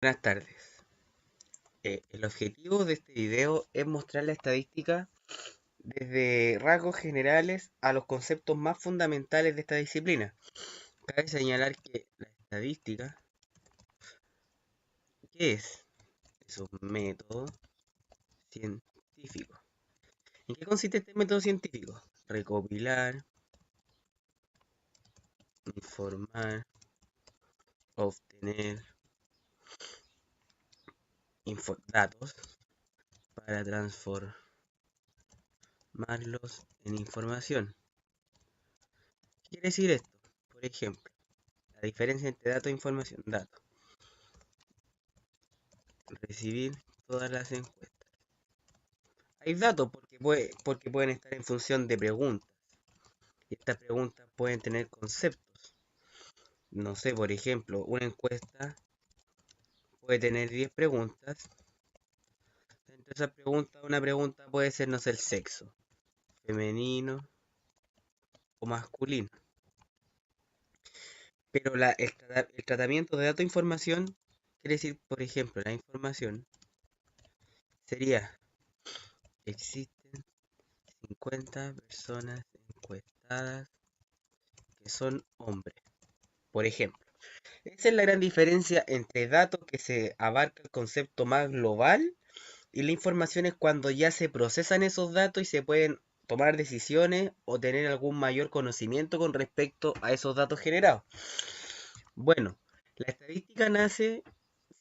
Buenas tardes. El objetivo de este video es mostrar la estadística desde rasgos generales a los conceptos más fundamentales de esta disciplina. Cabe señalar que la estadística, ¿qué es? Es un método científico. ¿En qué consiste este método científico? Recopilar, informar, obtener datos para transformarlos en información. ¿Qué quiere decir esto? Por ejemplo, la diferencia entre datos e información. Datos. Recibir todas las encuestas. Hay datos porque pueden estar en función de preguntas. Y estas preguntas pueden tener conceptos. No sé, por ejemplo, una encuesta puede tener 10 preguntas. Entre esas preguntas, una pregunta puede ser, no sé, el sexo, femenino o masculino. Pero el tratamiento de datos e información quiere decir, por ejemplo, la información sería, existen 50 personas encuestadas que son hombres, por ejemplo. Esa es la gran diferencia entre datos que se abarca el concepto más global y la información es cuando ya se procesan esos datos y se pueden tomar decisiones o tener algún mayor conocimiento con respecto a esos datos generados. Bueno, la estadística nace,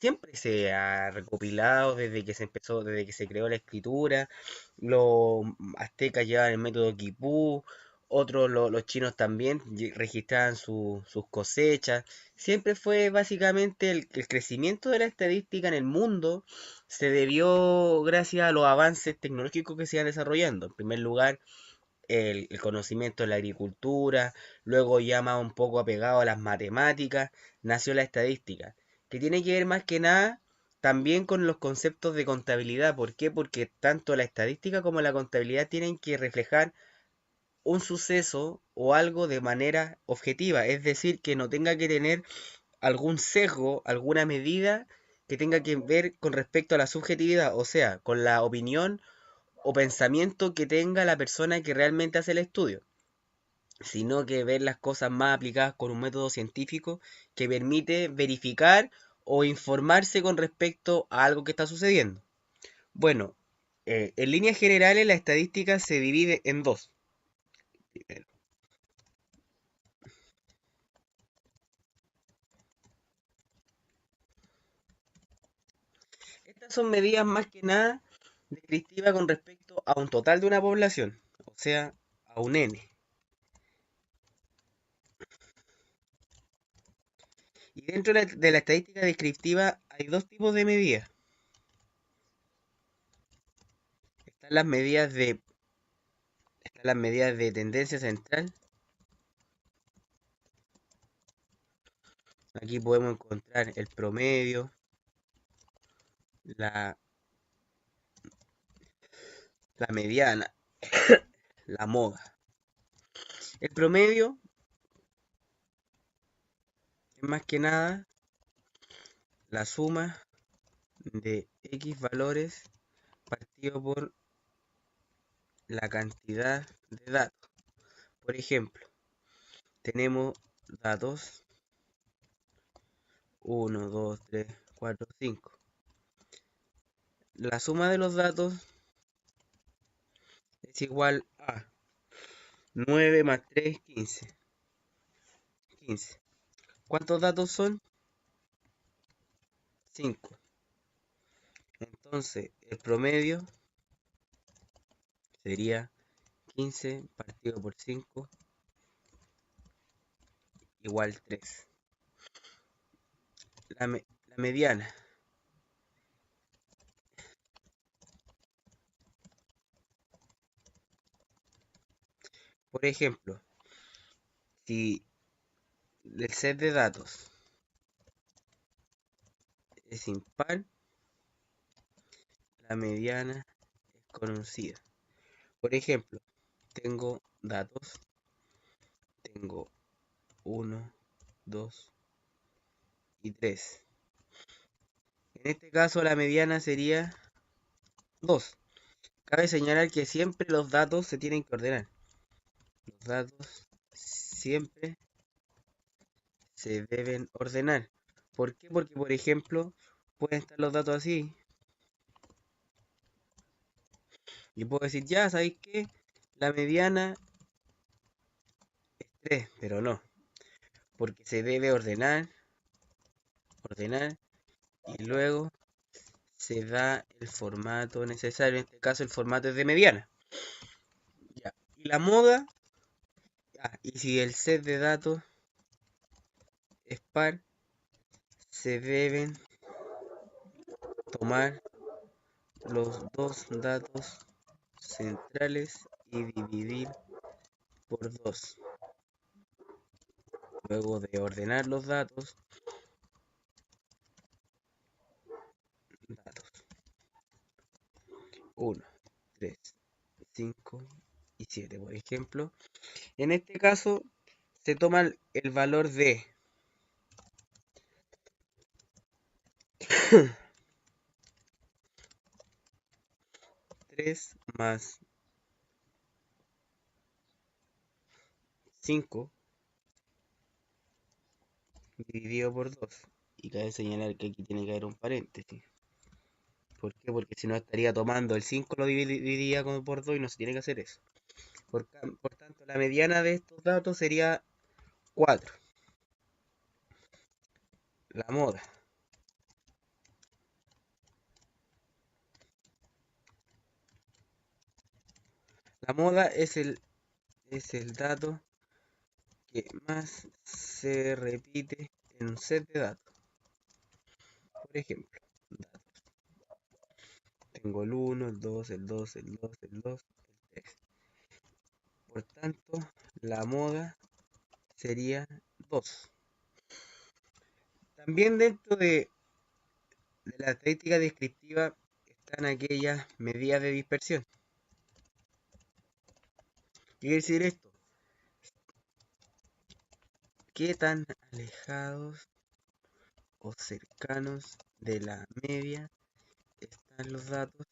siempre se ha recopilado desde que se empezó, desde que se creó la escritura. Los aztecas llevaban el método Quipú, otros los chinos también registraban sus cosechas. Siempre fue básicamente el crecimiento de la estadística en el mundo se debió gracias a los avances tecnológicos que se iban desarrollando. En primer lugar, el conocimiento de la agricultura, luego ya más un poco apegado a las matemáticas, nació la estadística, que tiene que ver más que nada también con los conceptos de contabilidad. ¿Por qué? Porque tanto la estadística como la contabilidad tienen que reflejar un suceso o algo de manera objetiva, es decir, que no tenga que tener algún sesgo, alguna medida que tenga que ver con respecto a la subjetividad, o sea, con la opinión o pensamiento que tenga la persona que realmente hace el estudio, sino que ver las cosas más aplicadas con un método científico que permite verificar o informarse con respecto a algo que está sucediendo. Bueno, en líneas generales la estadística se divide en dos. Primero, estas son medidas más que nada descriptivas con respecto a un total de una población, o sea, a un N. Y dentro de la estadística descriptiva hay dos tipos de medidas. Están las medidas de, están las medidas de tendencia central. Aquí podemos encontrar el promedio, la, la mediana, la moda. El promedio es más que nada la suma de X valores partido por la cantidad de datos. Por ejemplo, tenemos datos 1, 2, 3, 4, 5. La suma de los datos es igual a 9 más 3, 15. 15. ¿Cuántos datos son? 5. Entonces, el promedio sería 15 partido por 5 igual 3. La mediana. Por ejemplo, si el set de datos es impar, la mediana es conocida. Por ejemplo, tengo datos, tengo 1, 2 y 3. En este caso la mediana sería 2. Cabe señalar que siempre los datos se tienen que ordenar. Los datos siempre se deben ordenar. ¿Por qué? Porque, por ejemplo, pueden estar los datos así. Y puedo decir, ya, ¿sabéis qué? La mediana es 3, pero no. Porque se debe ordenar, y luego se da el formato necesario. En este caso el formato es de mediana. Ya. Y la moda, y si el set de datos es par, se deben tomar los dos datos centrales y dividir por 2. Luego de ordenar los datos 1, 3, 5 y 7, por ejemplo. En este caso se toma el valor de 3 más 5 dividido por 2. Y cabe señalar que aquí tiene que haber un paréntesis. ¿Por qué? Porque si no estaría tomando el 5, lo dividiría por 2 y no se tiene que hacer eso. Por tanto, la mediana de estos datos sería 4. La moda. La moda es el dato que más se repite en un set de datos. Por ejemplo, datos. Tengo el 1, el 2, el 2, el 2, el 2, el 3. Por tanto, la moda sería 2. También dentro de la estadística descriptiva están aquellas medidas de dispersión. ¿Qué quiere decir esto? ¿Qué tan alejados o cercanos de la media están los datos?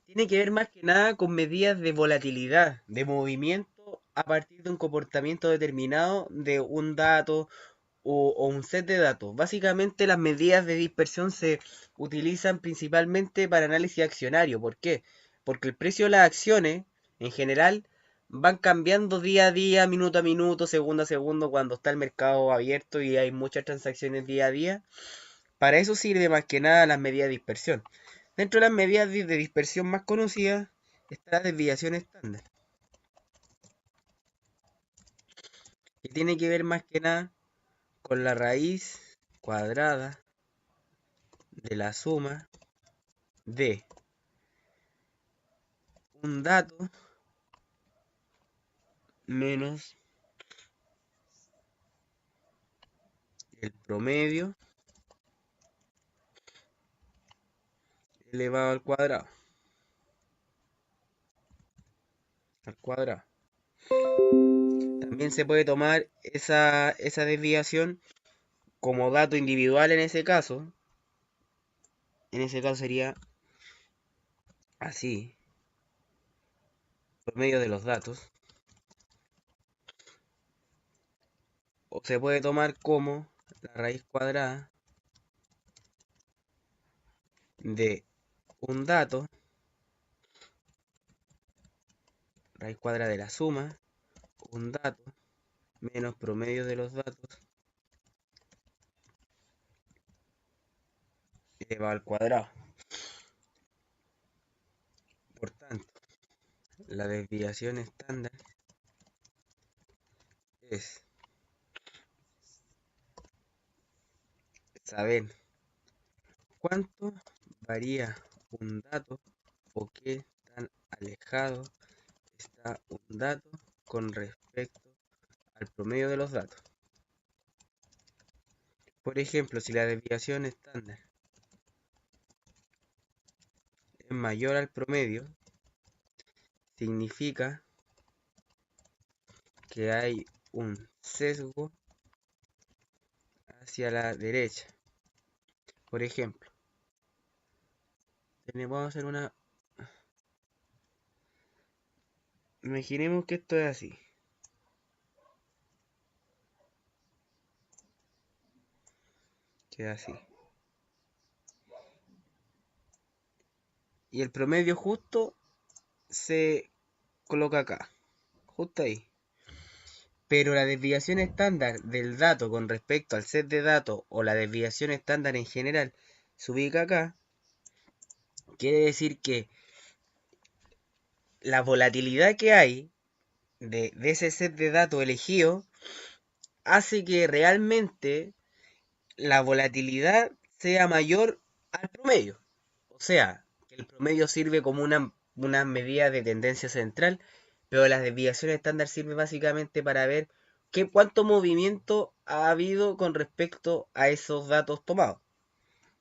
Tiene que ver más que nada con medidas de volatilidad, de movimiento a partir de un comportamiento determinado de un dato o un set de datos. Básicamente las medidas de dispersión se utilizan principalmente para análisis accionario. ¿Por qué? Porque el precio de las acciones en general van cambiando día a día, minuto a minuto, segundo a segundo, cuando está el mercado abierto y hay muchas transacciones día a día. Para eso sirve más que nada las medidas de dispersión. Dentro de las medidas de dispersión más conocidas está la desviación estándar, que tiene que ver más que nada con la raíz cuadrada de la suma de un dato menos el promedio elevado al cuadrado. También se puede tomar esa desviación como dato individual en ese caso. En ese caso sería así, promedio de los datos. O se puede tomar como la raíz cuadrada de un dato, raíz cuadrada de la suma, un dato menos promedio de los datos elevado al cuadrado. Por tanto, la desviación estándar es saber cuánto varía un dato o qué tan alejado está un dato con respecto al promedio de los datos. Por ejemplo, si la desviación estándar es mayor al promedio, significa que hay un sesgo hacia la derecha. Por ejemplo, Vamos a hacer una... Imaginemos que esto es así. Queda así. Y el promedio justo se coloca acá. Justo ahí. Pero la desviación estándar del dato con respecto al set de datos o la desviación estándar en general se ubica acá. Quiere decir que la volatilidad que hay de ese set de datos elegido hace que realmente la volatilidad sea mayor al promedio. O sea, que el promedio sirve como una medida de tendencia central, pero la desviación estándar sirve básicamente para ver cuánto movimiento ha habido con respecto a esos datos tomados.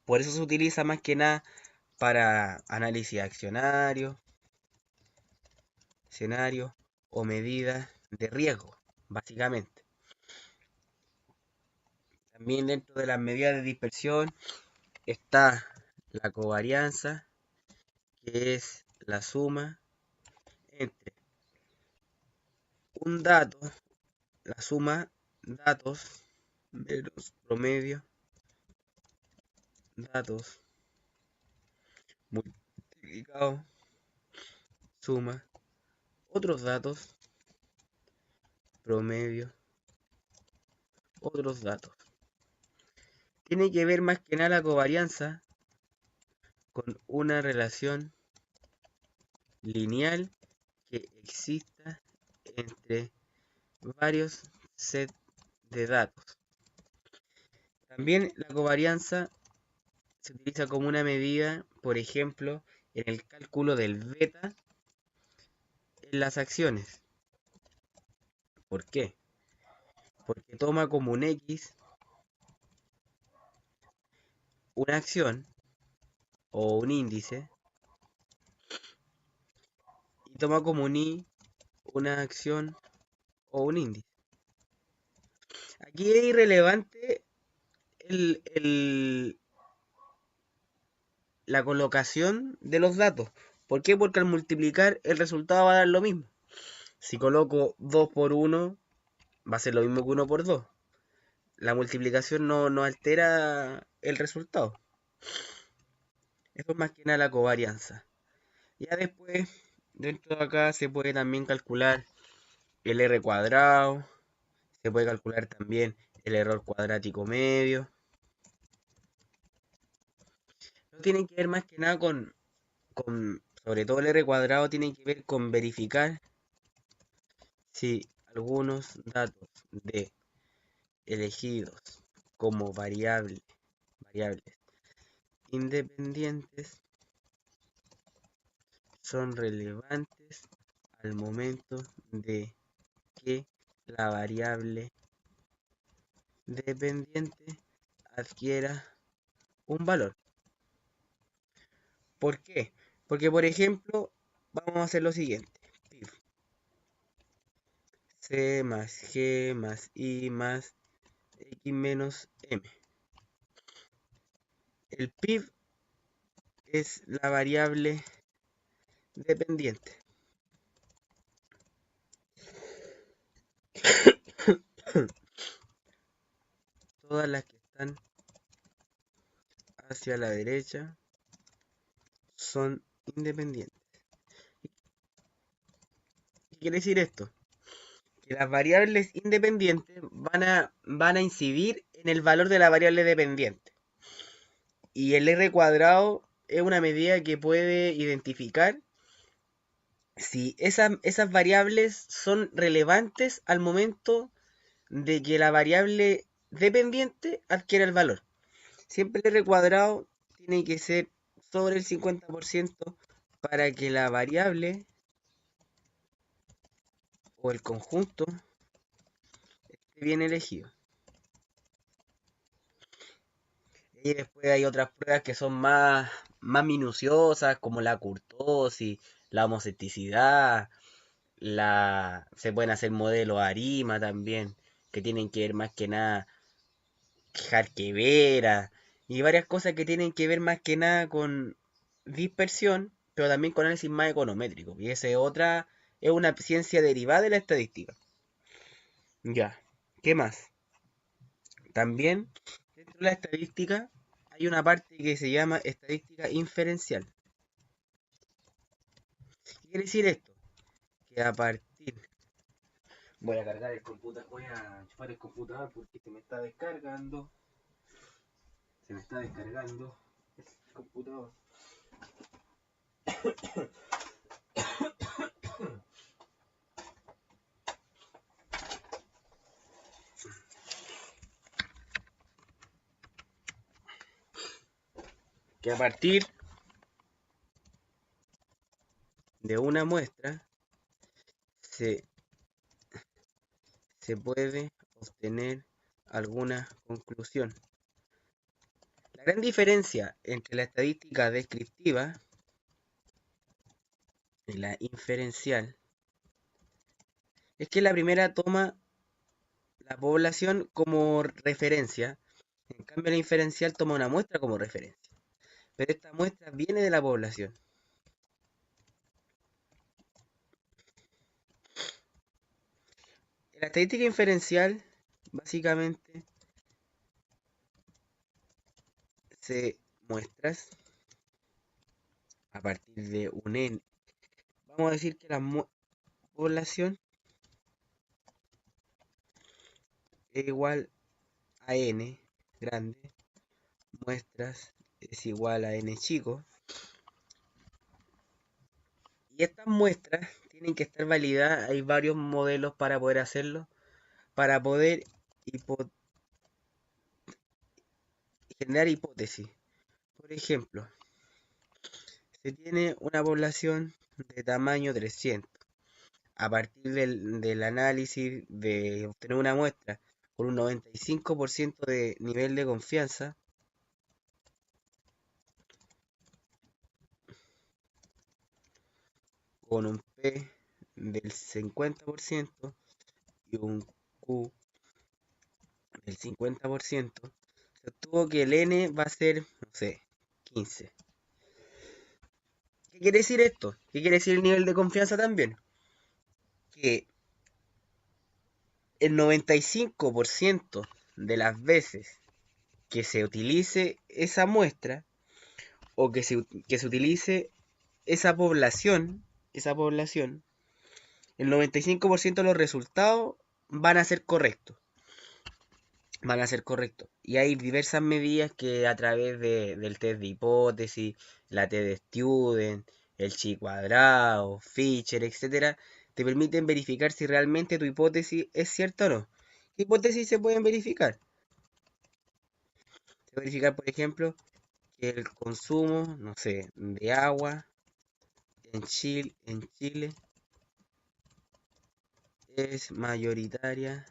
Por eso se utiliza más que nada para análisis accionario, escenario o medidas de riesgo, básicamente. También dentro de las medidas de dispersión está la covarianza, que es la suma entre un dato, la suma datos menos promedio datos multiplicado suma otros datos promedio otros datos. Tiene que ver más que nada la covarianza con una relación lineal que exista entre varios sets de datos. También la covarianza se utiliza como una medida, por ejemplo, en el cálculo del beta en las acciones. ¿Por qué? Porque toma como un X una acción o un índice y toma como un Y una acción o un índice. Aquí es irrelevante la colocación de los datos. ¿Por qué? Porque al multiplicar el resultado va a dar lo mismo. Si coloco 2 por 1, va a ser lo mismo que 1 por 2. La multiplicación no altera el resultado. Eso es más que nada la covarianza. Ya después, dentro de acá se puede también calcular el R cuadrado. Se puede calcular también el error cuadrático medio. No tienen que ver más que nada sobre todo el R cuadrado, tienen que ver con verificar si algunos datos de elegidos como variables independientes son relevantes al momento de que la variable dependiente adquiera un valor. ¿Por qué? Porque, por ejemplo, vamos a hacer lo siguiente. PIB. C más G más I más X menos M. El PIB es la variable dependiente. Todas las que están hacia la derecha son independientes. ¿Qué quiere decir esto? Que las variables independientes van a incidir en el valor de la variable dependiente. Y el R cuadrado es una medida que puede identificar si esas variables son relevantes al momento de que la variable dependiente adquiera el valor. Siempre el R cuadrado tiene que ser sobre el 50% para que la variable o el conjunto esté bien elegido. Y después hay otras pruebas que son más minuciosas, como la kurtosis, la homocesticidad, se pueden hacer modelos ARIMA también, que tienen que ver más que nada Jarquevera, y varias cosas que tienen que ver más que nada con dispersión, pero también con análisis más econométrico. Y esa es una ciencia derivada de la estadística. Ya, ¿qué más? También dentro de la estadística hay una parte que se llama estadística inferencial. ¿Qué quiere decir esto? Que a partir... Voy a cargar el computador, voy a enchufar el computador porque se me está descargando. Se me está descargando el computador. Que a partir de una muestra se puede obtener alguna conclusión. La gran diferencia entre la estadística descriptiva y la inferencial es que la primera toma la población como referencia, en cambio la inferencial toma una muestra como referencia, pero esta muestra viene de la población. La estadística inferencial básicamente se muestras a partir de un n. Vamos a decir que la población es igual a n grande, muestras es igual a n chico, y estas muestras tienen que estar validadas. Hay varios modelos para poder hacerlo, para poder generar hipótesis. Por ejemplo, se tiene una población de tamaño 300. A partir del análisis de obtener una muestra con un 95% de nivel de confianza, con un P del 50% y un Q del 50%, se obtuvo que el N va a ser, no sé, 15. ¿Qué quiere decir esto? ¿Qué quiere decir el nivel de confianza también? Que el 95% de las veces que se utilice esa muestra o que se utilice esa población, el 95% de los resultados van a ser correctos. Van a ser correctos. Y hay diversas medidas que a través del test de hipótesis, la T de Student, el chi cuadrado, Fisher, etcétera, te permiten verificar si realmente tu hipótesis es cierta o no. ¿Qué hipótesis se pueden verificar? Se puede verificar, por ejemplo, que el consumo, no sé, de agua en Chile es mayoritariamente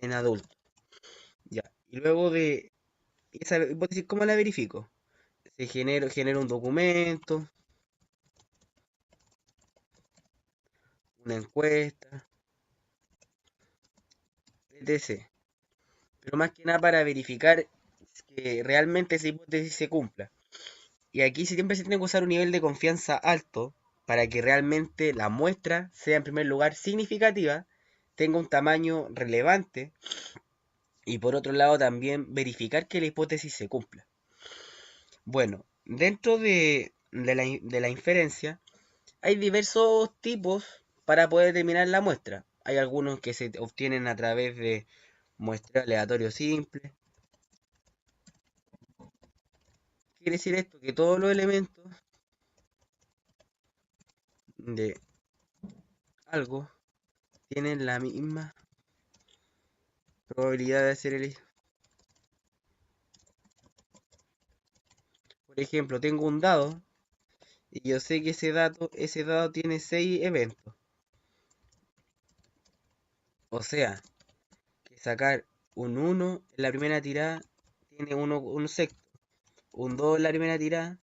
en adultos. Ya. Y luego de esa hipótesis, ¿cómo la verifico? Se genera un documento, una encuesta, etc. Pero más que nada para verificar que realmente esa hipótesis se cumpla. Y aquí siempre se tiene que usar un nivel de confianza alto para que realmente la muestra sea en primer lugar significativa, tenga un tamaño relevante y por otro lado también verificar que la hipótesis se cumpla. Bueno, dentro de la inferencia hay diversos tipos para poder determinar la muestra. Hay algunos que se obtienen a través de muestreo aleatorio simple. Quiere decir esto que todos los elementos de algo tienen la misma probabilidad de ser elegido. Por ejemplo, tengo un dado y yo sé que ese dado tiene 6 eventos. O sea, que sacar un 1 en la primera tirada tiene un sexto. Un 2 en la primera tirada,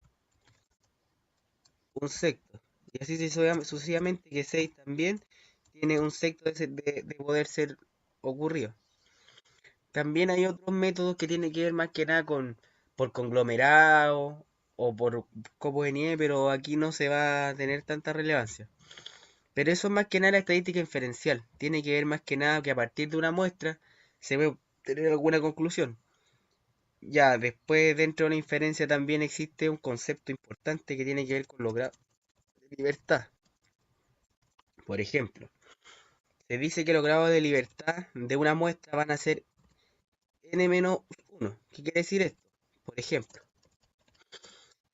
un sexto. Y así sucesivamente que 6 también tiene un sexto de poder ser ocurrido. También hay otros métodos que tienen que ver más que nada con por conglomerado o por copos de nieve, pero aquí no se va a tener tanta relevancia. Pero eso es más que nada la estadística inferencial. Tiene que ver más que nada que a partir de una muestra se puede tener alguna conclusión. Ya, después dentro de la inferencia también existe un concepto importante que tiene que ver con los grados de libertad. Por ejemplo, se dice que los grados de libertad de una muestra van a ser n-1. ¿Qué quiere decir esto? Por ejemplo,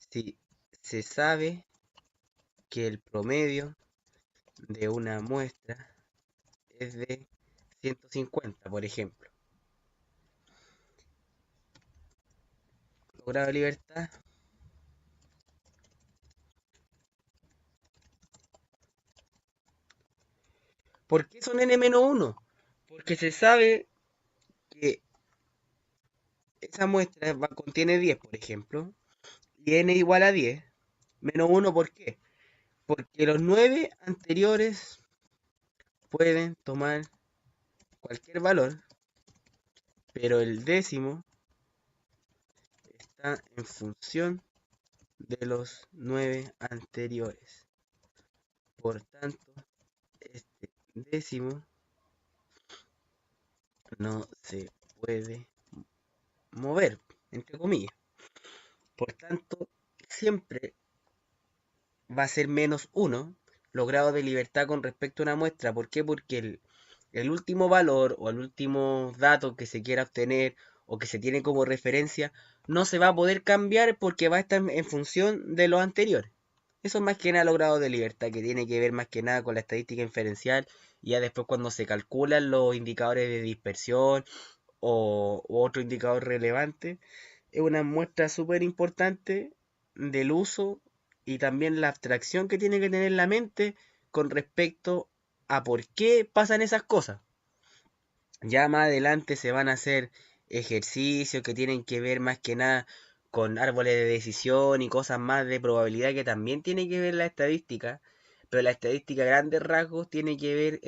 si se sabe que el promedio de una muestra es de 150, por ejemplo, los grados de libertad ¿por qué son n-1? Porque se sabe que esa muestra contiene 10, por ejemplo, y n igual a 10, menos 1, ¿por qué? Porque los 9 anteriores pueden tomar cualquier valor, pero el décimo está en función de los 9 anteriores. Por tanto, este décimo no se puede mover, entre comillas. Por tanto, siempre va a ser menos 1 los grados de libertad con respecto a una muestra. ¿Por qué? Porque el último valor o el último dato que se quiera obtener o que se tiene como referencia no se va a poder cambiar porque va a estar en función de los anteriores. Eso es más que nada los grados de libertad, que tiene que ver más que nada con la estadística inferencial. Y ya después cuando se calculan los indicadores de dispersión u otro indicador relevante, es una muestra súper importante del uso y también la abstracción que tiene que tener la mente con respecto a por qué pasan esas cosas. Ya más adelante se van a hacer ejercicios que tienen que ver más que nada con árboles de decisión y cosas más de probabilidad que también tiene que ver la estadística, pero la estadística a grandes rasgos tiene que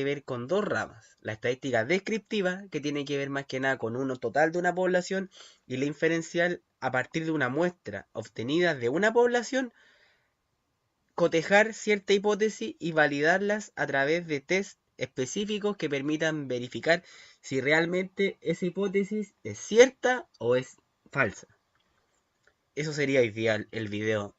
ver con dos ramas. La estadística descriptiva, que tiene que ver más que nada con uno total de una población, y la inferencial a partir de una muestra obtenida de una población, cotejar cierta hipótesis y validarlas a través de test específicos que permitan verificar si realmente esa hipótesis es cierta o es falsa. Eso sería ideal el video.